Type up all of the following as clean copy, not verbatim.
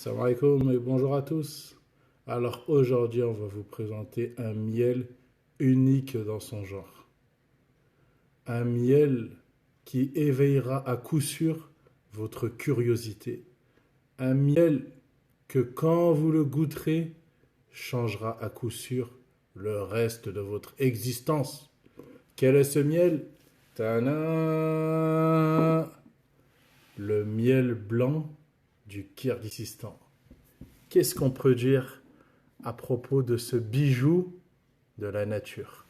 Salam alaikum et bonjour à tous. Alors aujourd'hui, on va vous présenter un miel unique dans son genre. Un miel qui éveillera à coup sûr votre curiosité. Un miel que quand vous le goûterez, changera à coup sûr le reste de votre existence. Quel est ce miel? Tadam! Le miel blanc du Kirghizistan. Qu'est-ce qu'on peut dire à propos de ce bijou de la nature?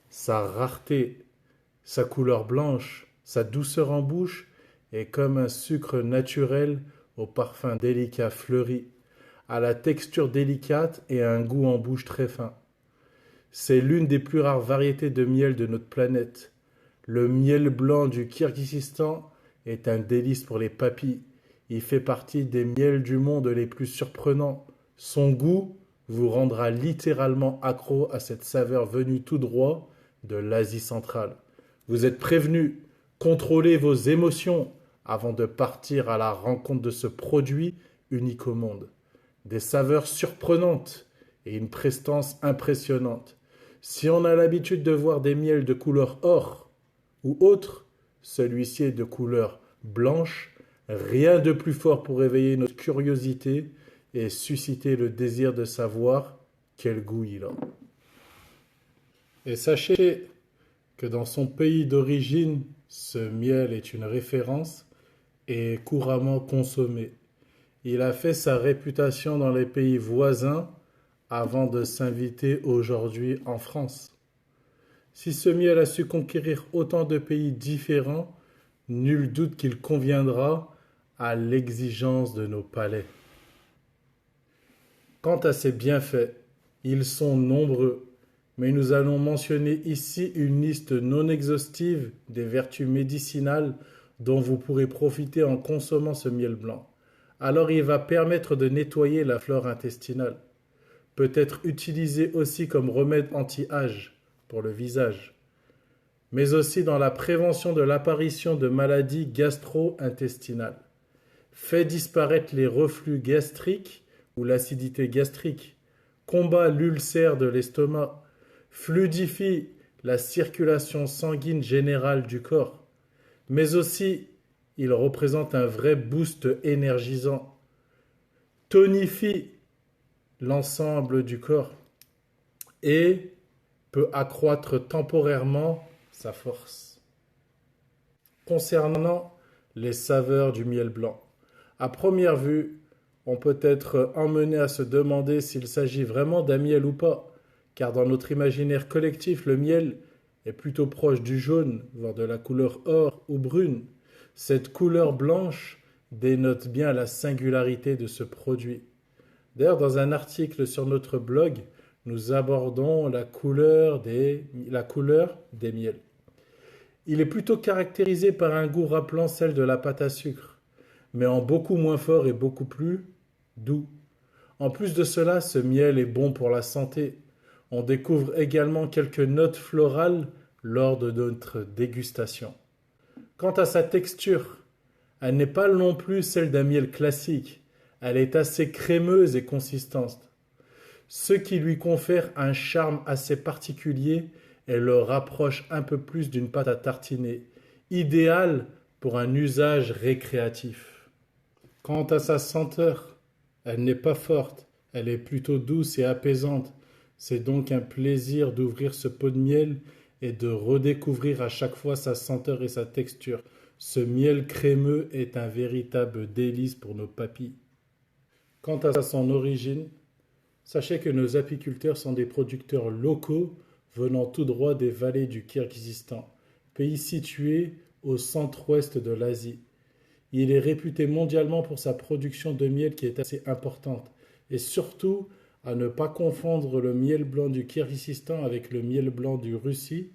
Sa rareté, sa couleur blanche, sa douceur en bouche est comme un sucre naturel au parfum délicat fleuri, à la texture délicate et à un goût en bouche très fin. C'est l'une des plus rares variétés de miel de notre planète. Le miel blanc du Kirghizistan est un délice pour les papilles. Il fait partie des miels du monde les plus surprenants. Son goût vous rendra littéralement accro à cette saveur venue tout droit de l'Asie centrale. Vous êtes prévenus, contrôlez vos émotions avant de partir à la rencontre de ce produit unique au monde. Des saveurs surprenantes et une prestance impressionnante. Si on a l'habitude de voir des miels de couleur or ou autre, celui-ci est de couleur blanche. Rien de plus fort pour éveiller notre curiosité et susciter le désir de savoir quel goût il a. Et sachez que dans son pays d'origine, ce miel est une référence et est couramment consommé. Il a fait sa réputation dans les pays voisins avant de s'inviter aujourd'hui en France. Si ce miel a su conquérir autant de pays différents, nul doute qu'il conviendra à l'exigence de nos palais. Quant à ses bienfaits, ils sont nombreux, mais nous allons mentionner ici une liste non exhaustive des vertus médicinales dont vous pourrez profiter en consommant ce miel blanc. Alors il va permettre de nettoyer la flore intestinale, peut être utilisé aussi comme remède anti-âge pour le visage, mais aussi dans la prévention de l'apparition de maladies gastro-intestinales. Fait disparaître les reflux gastriques ou l'acidité gastrique, combat l'ulcère de l'estomac, fluidifie la circulation sanguine générale du corps, mais aussi il représente un vrai boost énergisant, tonifie l'ensemble du corps et peut accroître temporairement sa force. Concernant les saveurs du miel blanc, à première vue, on peut être emmené à se demander s'il s'agit vraiment d'un miel ou pas, car dans notre imaginaire collectif, le miel est plutôt proche du jaune, voire de la couleur or ou brune. Cette couleur blanche dénote bien la singularité de ce produit. D'ailleurs, dans un article sur notre blog, nous abordons la couleur des miels. Il est plutôt caractérisé par un goût rappelant celle de la pâte à sucre, mais en beaucoup moins fort et beaucoup plus doux. En plus de cela, ce miel est bon pour la santé. On découvre également quelques notes florales lors de notre dégustation. Quant à sa texture, elle n'est pas non plus celle d'un miel classique. Elle est assez crémeuse et consistante, ce qui lui confère un charme assez particulier et le rapproche un peu plus d'une pâte à tartiner, idéale pour un usage récréatif. Quant à sa senteur, elle n'est pas forte, elle est plutôt douce et apaisante. C'est donc un plaisir d'ouvrir ce pot de miel et de redécouvrir à chaque fois sa senteur et sa texture. Ce miel crémeux est un véritable délice pour nos papilles. Quant à son origine, sachez que nos apiculteurs sont des producteurs locaux venant tout droit des vallées du Kirghizistan, pays situé au centre-ouest de l'Asie. Il est réputé mondialement pour sa production de miel qui est assez importante, et surtout à ne pas confondre le miel blanc du Kirghizistan avec le miel blanc du Russie,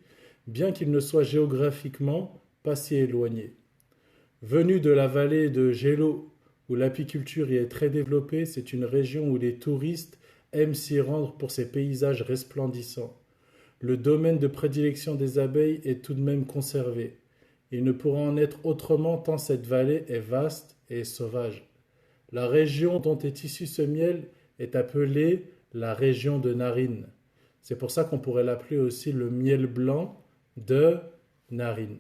bien qu'il ne soit géographiquement pas si éloigné. Venu de la vallée de Gelo, où l'apiculture y est très développée, c'est une région où les touristes aiment s'y rendre pour ses paysages resplendissants. Le domaine de prédilection des abeilles est tout de même conservé. Il ne pourra en être autrement tant cette vallée est vaste et sauvage. La région dont est issu ce miel est appelée la région de narine. C'est pour ça qu'on pourrait l'appeler aussi le miel blanc de narine.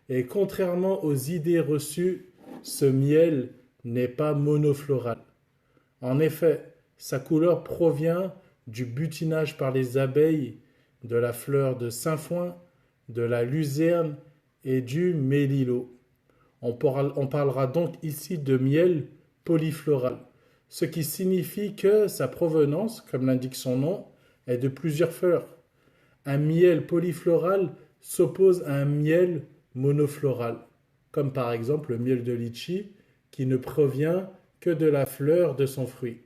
Et contrairement aux idées reçues, ce miel n'est pas monofloral. En effet, sa couleur provient du butinage par les abeilles de la fleur de sainfoin, de la luzerne et du mélilo. On parlera donc ici de miel polyfloral, ce qui signifie que sa provenance, comme l'indique son nom, est de plusieurs fleurs. Un miel polyfloral s'oppose à un miel monofloral, comme par exemple le miel de litchi, qui ne provient que de la fleur de son fruit.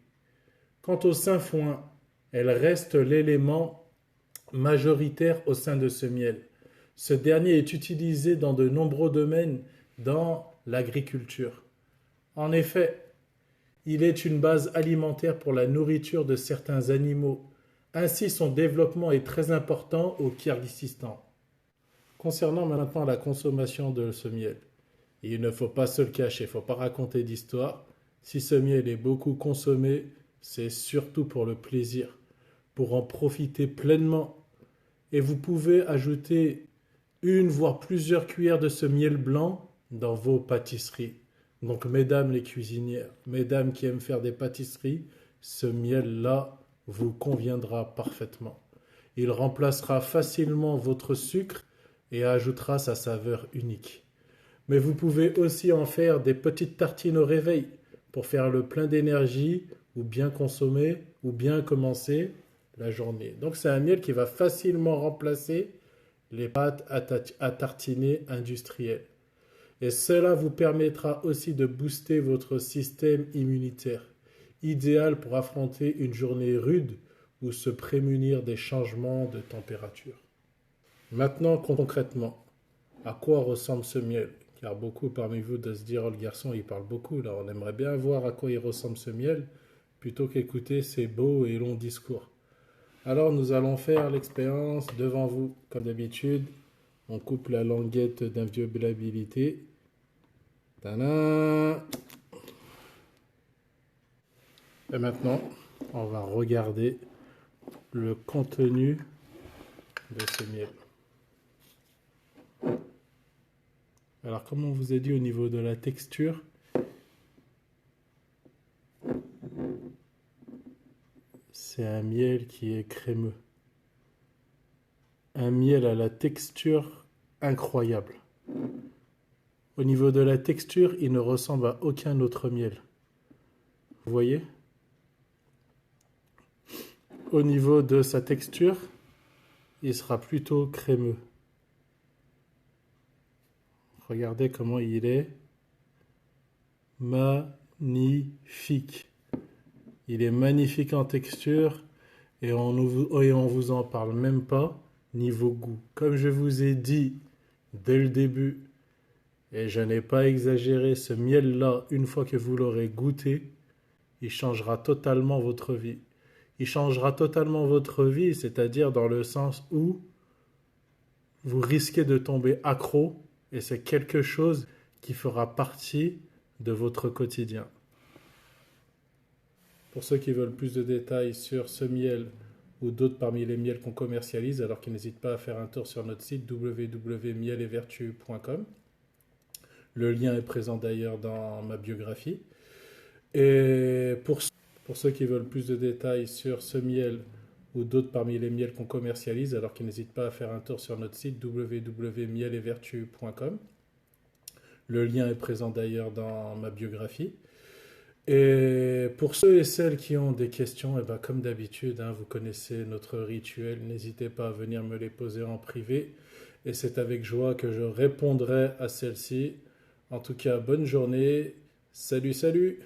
Quant au sainfoin, elle reste l'élément majoritaire au sein de ce miel. Ce dernier est utilisé dans de nombreux domaines dans l'agriculture. En effet, il est une base alimentaire pour la nourriture de certains animaux. Ainsi, son développement est très important au Kirghizistan. Concernant maintenant la consommation de ce miel, il ne faut pas se le cacher, il ne faut pas raconter d'histoire. Si ce miel est beaucoup consommé, c'est surtout pour le plaisir, pour en profiter pleinement. Et vous pouvez ajouter une voire plusieurs cuillères de ce miel blanc dans vos pâtisseries. Donc mesdames les cuisinières, mesdames qui aiment faire des pâtisseries, ce miel-là vous conviendra parfaitement. Il remplacera facilement votre sucre et ajoutera sa saveur unique. Mais vous pouvez aussi en faire des petites tartines au réveil pour faire le plein d'énergie ou bien consommer ou bien commencer la journée. Donc c'est un miel qui va facilement remplacer les pâtes à tartiner industrielles. Et cela vous permettra aussi de booster votre système immunitaire, idéal pour affronter une journée rude ou se prémunir des changements de température. Maintenant, concrètement, à quoi ressemble ce miel? Car beaucoup parmi vous doivent se dire, oh le garçon il parle beaucoup, là on aimerait bien voir à quoi il ressemble ce miel, plutôt qu'écouter ces beaux et longs discours. Alors nous allons faire l'expérience devant vous, comme d'habitude. On coupe la languette d'inviolabilité. Tadam! Et maintenant, on va regarder le contenu de ce miel. Alors, comme on vous a dit au niveau de la texture, c'est un miel qui est crémeux. Un miel à la texture incroyable. Au niveau de la texture, il ne ressemble à aucun autre miel. Vous voyez? Au niveau de sa texture, il sera plutôt crémeux. Regardez comment il est magnifique. Il est magnifique en texture et on vous en parle même pas niveau goût. Comme je vous ai dit dès le début, et je n'ai pas exagéré, ce miel-là, une fois que vous l'aurez goûté, il changera totalement votre vie. Il changera totalement votre vie, c'est-à-dire dans le sens où vous risquez de tomber accro et c'est quelque chose qui fera partie de votre quotidien. Pour ceux qui veulent plus de détails sur ce miel ou d'autres parmi les miels qu'on commercialise, alors qu'ils n'hésitent pas à faire un tour sur notre site www.mielesetvertu.com. Le lien est présent d'ailleurs dans ma biographie. Et pour ceux qui veulent plus de détails sur ce miel ou d'autres parmi les miels qu'on commercialise, alors qu'ils n'hésitent pas à faire un tour sur notre site www.mielesetvertu.com. Le lien est présent d'ailleurs dans ma biographie. Et pour ceux et celles qui ont des questions, comme d'habitude, vous connaissez notre rituel, n'hésitez pas à venir me les poser en privé. Et c'est avec joie que je répondrai à celles-ci. En tout cas, bonne journée. Salut, salut!